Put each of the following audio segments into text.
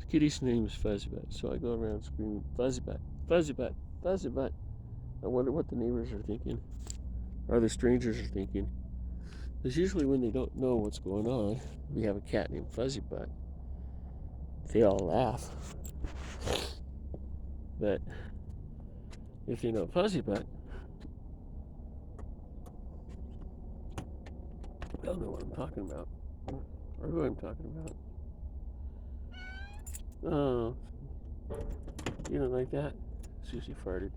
kitty's name is Fuzzy Butt, so I go around screaming, Fuzzy Butt, Fuzzy Butt, Fuzzy Butt. I wonder what the neighbors are thinking, or the strangers are thinking. Because usually when they don't know what's going on, we have a cat named Fuzzy Butt. They all laugh. But if they know Fuzzy Butt, they'll know what I'm talking about. Or who I'm talking about. Oh, you don't like that? Susie farted.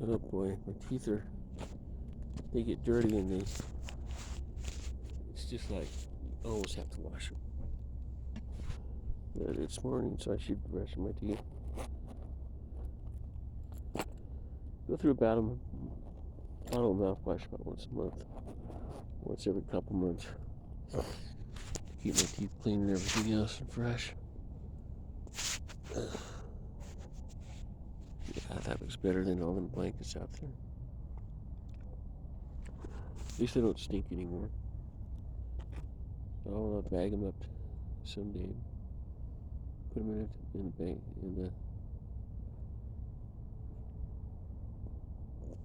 Oh boy, my teeth they get dirty and it's just like, you always have to wash them. But it's morning, so I should be brushing my teeth. Go through a bottle of mouthwash about once a month. Once every couple months. Keep my teeth clean and everything else and fresh. Yeah, that looks better than all them blankets out there. At least they don't stink anymore. I'll bag them up someday. Put them in the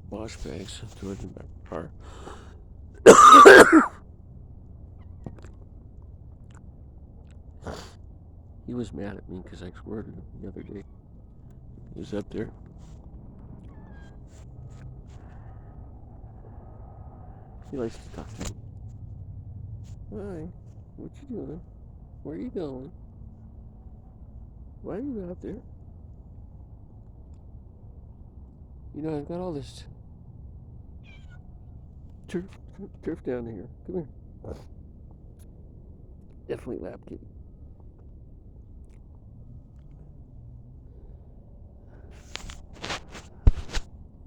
wash bags. Throw it in my car. He was mad at me because I squirted him the other day. He was up there. He likes to talk to me. Hi, what you doing? Where are you going? Why are you out there? You know, I've got all this turf down here. Come here. Definitely lap kitty.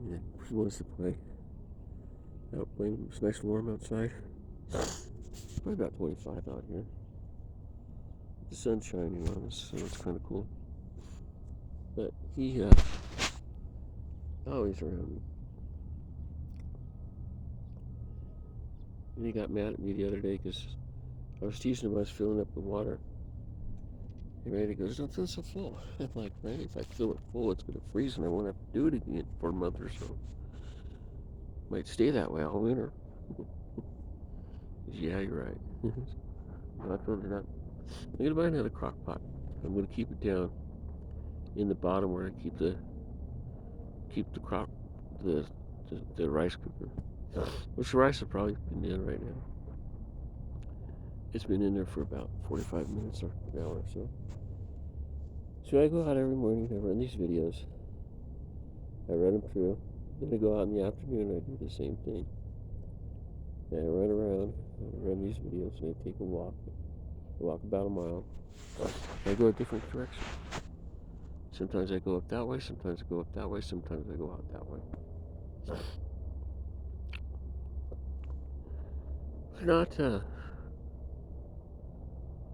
Yeah, he wants to play. Out playing. It's nice and warm outside. Probably about 25 out here. The sun's shining on us, so it's kind of cool. But he always around me. And he got mad at me the other day because I was teasing him. I was filling up the water. And Randy goes, "Don't fill so full." I'm like, Randy, if I fill it full, it's going to freeze and I won't have to do it again for a month or so. Might stay that way all winter. Yeah, you're right. I filled it up. I'm going to buy another crock pot. I'm going to keep it down in the bottom where I keep the rice cooker. Which the rice has probably been in right now. It's been in there for about 45 minutes or an hour or so. So I go out every morning, I run these videos. I run them through. Then I go out in the afternoon and I do the same thing. And I run around, I run these videos, and I take a walk. I walk about a mile. I go a different direction. Sometimes I go up that way, sometimes I go up that way, sometimes I go out that way. Not, I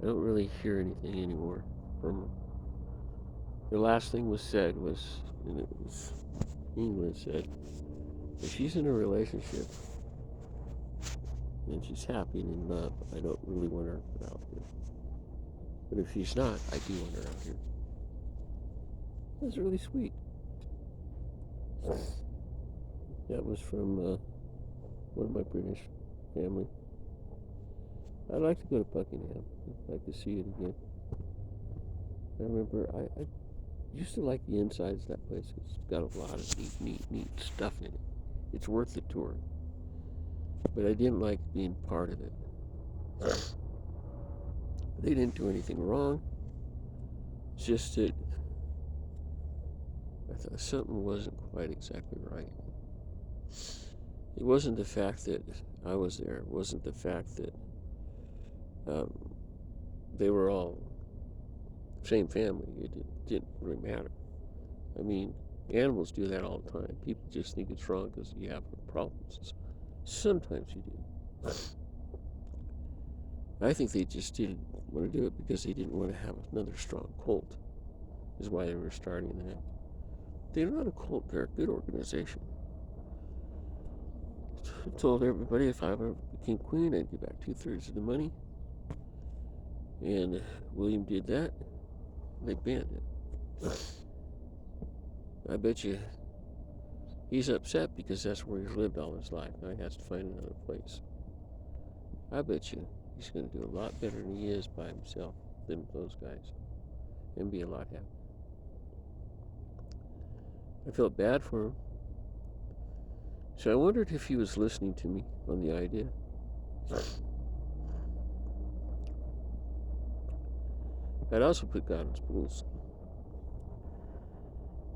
don't really hear anything anymore from them. The last thing was said was, and it was England said, if she's in a relationship and she's happy and in love, I don't really want her out here. But if she's not, I do want her out here. That's really sweet. That was from one of my British family. I'd like to go to Buckingham. I'd like to see it again. I remember I used to like the insides of that place. It's got a lot of neat stuff in it. It's worth the tour. But I didn't like being part of it. They didn't do anything wrong. It's just that I thought something wasn't quite exactly right. It wasn't the fact that I was there. It wasn't the fact that they were all same family. It didn't really matter. I mean, animals do that all the time. People just think it's wrong because you have problems. Sometimes you do. I think they just didn't want to do it because they didn't want to have another strong cult, is why they were starting that. They're not a cult, they're a good organization. told everybody if I ever became queen, I'd give back 2/3 of the money. And William did that. They banned it. I bet you he's upset because that's where he's lived all his life. Now he has to find another place. I bet you he's going to do a lot better than he is by himself than those guys and be a lot happier. I felt bad for him. So I wondered if he was listening to me on the idea. I'd also put God in schools.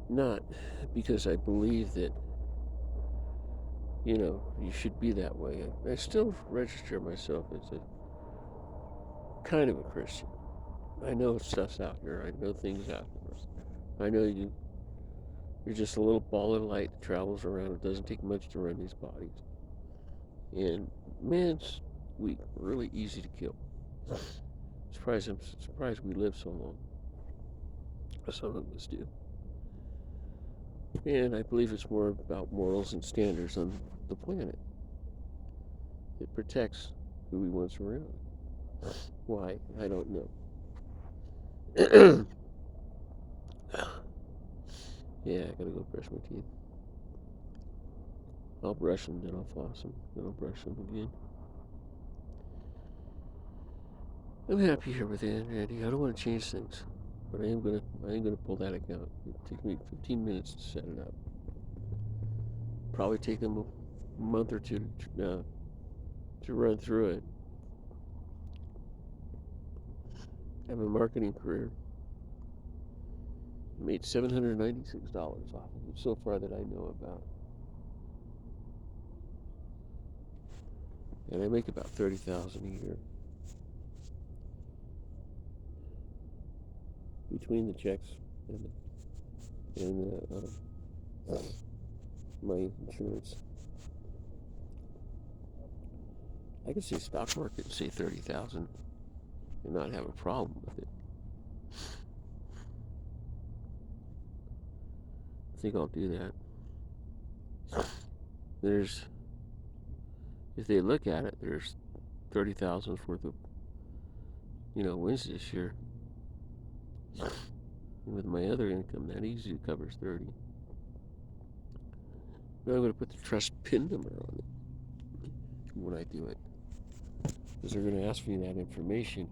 Not because I believe that, you should be that way. I still register myself as a kind of a Christian. I know stuff's out here. I know things out here. I know you're just a little ball of light that travels around. It doesn't take much to run these bodies. And man's weak, really easy to kill. I'm surprised we live so long. Some of us do. And I believe it's more about morals and standards on the planet. It protects who we want around. Why? I don't know. Yeah, I gotta go brush my teeth. I'll brush them, then I'll floss them, then I'll brush them again. I'm happy here with Andy. I don't want to change things, but I am gonna pull that account. It'll take me 15 minutes to set it up. Probably take them a month or two to run through it. I have a marketing career. I made $796 off of it so far that I know about. And I make about $30,000 a year. Between the checks and my insurance. I could say stock market and say 30,000 and not have a problem with it. I think I'll do that. If they look at it, there's 30,000 worth of, wins this year. And with my other income, that easily covers 30. But I'm going to put the trust PIN number on it when I do it, because they're going to ask me that information.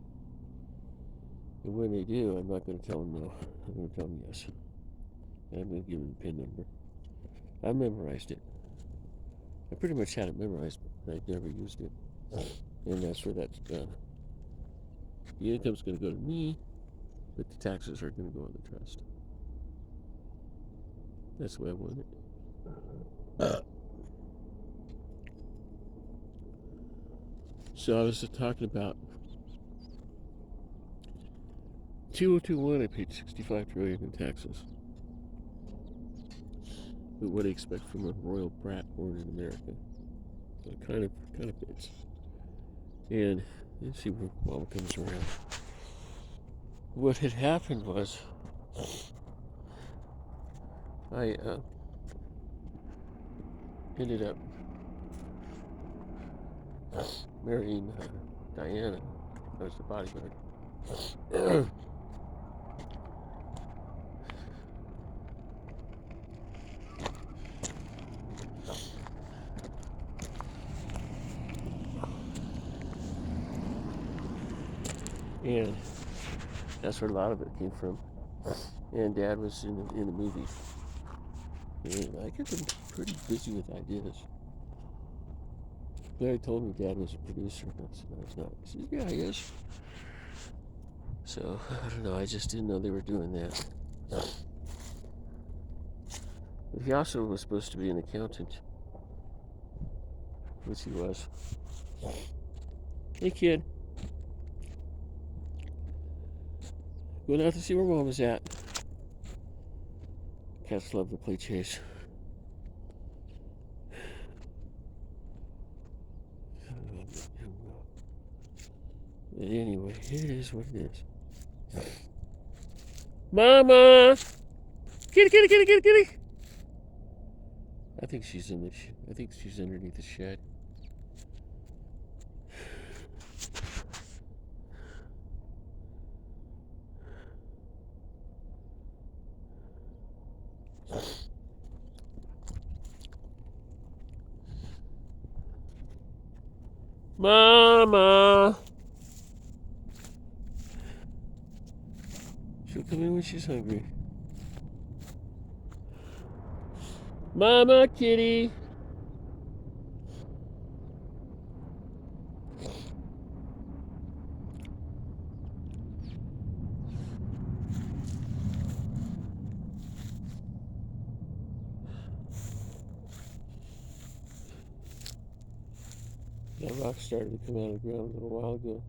And when they do, I'm not going to tell them no. I'm going to tell them yes. And I'm going to give them the PIN number. I memorized it. I pretty much had it memorized, but I never used it. And that's where that's done. The income's going to go to me, but the taxes are going to go on the trust. That's the way I want it. So I was talking about 2021. I paid $65 trillion in taxes. But what do you expect from a royal brat born in America? So it kind of fits. And let's see when Mama comes around. What had happened was I ended up marrying Diana. I was the bodyguard. And that's where a lot of it came from. And Dad was in the movie. And I kept him pretty busy with ideas. Larry told me Dad was a producer. And I said, no, he's not. He said, yeah, he is. So, I don't know. I just didn't know they were doing that. But he also was supposed to be an accountant. Which he was. Hey, kid. Going out to see where Mom was at. Cats love to play chase. But anyway, it is what it is. Mama! Kitty, kitty, kitty, kitty, kitty! I think she's in the I think she's underneath the shed. Mama! She'll come in when she's hungry. Mama, kitty! That rock started to come out of the ground a little while ago.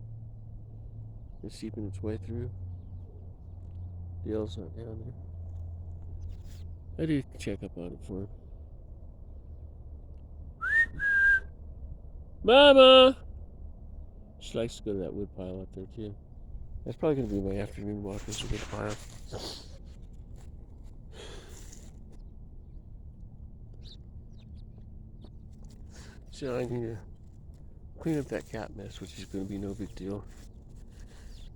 It's seeping its way through. Dale's not down there. I did check up on it for him. Mama! She likes to go to that wood pile up there too. That's probably going to be my afternoon walk, is a wood pile. So I need to clean up that cat mess, which is going to be no big deal.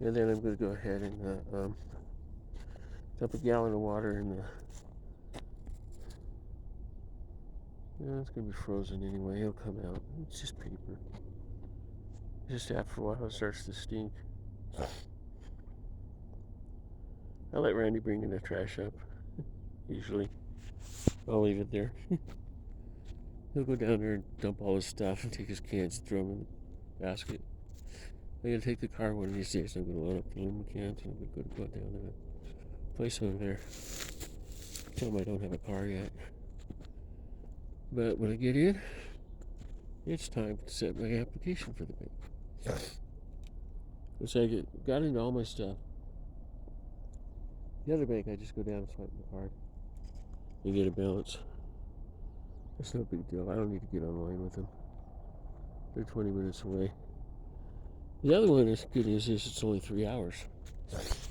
And then I'm going to go ahead and dump a gallon of water in the... it's going to be frozen anyway. It'll come out. It's just paper. Just after a while it starts to stink. I let Randy bring in the trash up. Usually. I'll leave it there. He'll go down there and dump all his stuff and take his cans and throw them in the basket. I'm going to take the car one of these days. I'm going to load up the aluminum cans and I'm going to go down to the place over there. Tell him I don't have a car yet. But when I get in, it's time to set my application for the bank. So I got into all my stuff. The other bank, I just go down and swipe my card and get a balance. It's no big deal. I don't need to get online with them. They're 20 minutes away. The other one is good news is it's only 3 hours.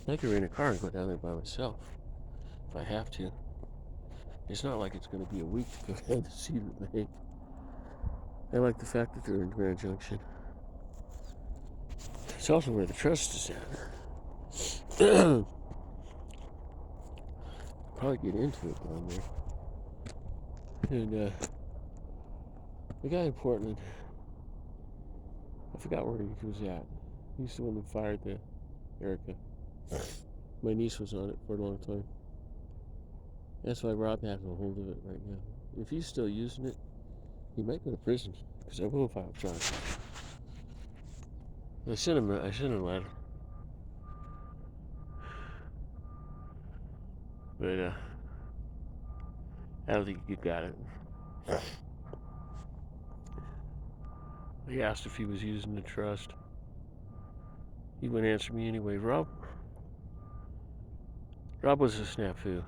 I can rent a car and go down there by myself if I have to. It's not like it's going to be a week to go down to see the bank. I like the fact that they're in Grand Junction. It's also where the trust is at. Probably get into it down there. And the guy in Portland, I forgot where he was at. He's the one that fired the Erica. My niece was on it for a long time. That's why Rob has a hold of it right now. If he's still using it, he might go to prison, because I will file charges. I sent him a letter. But I don't think you got it. He asked if he was using the trust. He wouldn't answer me anyway. Rob was a snafu.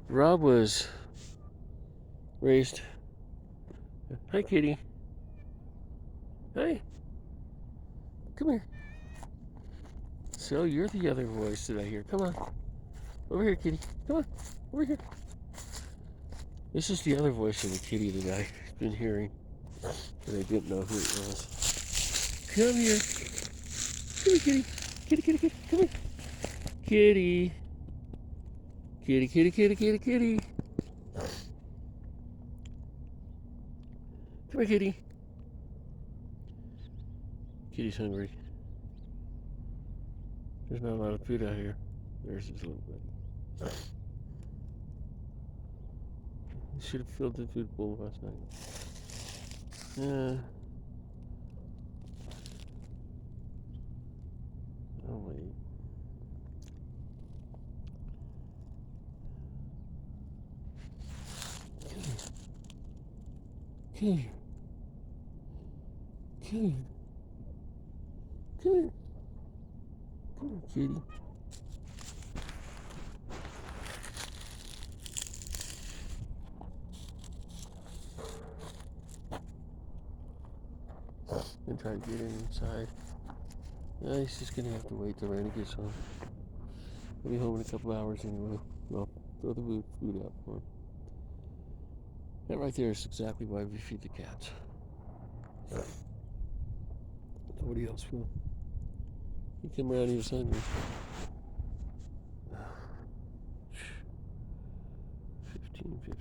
Rob was raised... Hi, kitty. Hi. Come here. So you're the other voice that I hear. Come on. Over here, kitty. Come on. Over here. This is the other voice of the kitty that I've been hearing. But I didn't know who it was. Come here. Come here, kitty. Kitty, kitty, kitty. Come here. Kitty. Kitty, kitty, kitty, kitty, kitty. Come here, kitty. Kitty's hungry. There's not a lot of food out here. There's his little bit. You should have filled the food bowl last night. Oh, wait. Come here. Come here. Come here. Come here, kitty. And try to get him inside. He's just gonna have to wait till Randy gets home. He'll be home in a couple hours anyway. I'll throw the food out for him. That right there is exactly why we feed the cats. Nobody else will. He came around, he was hungry.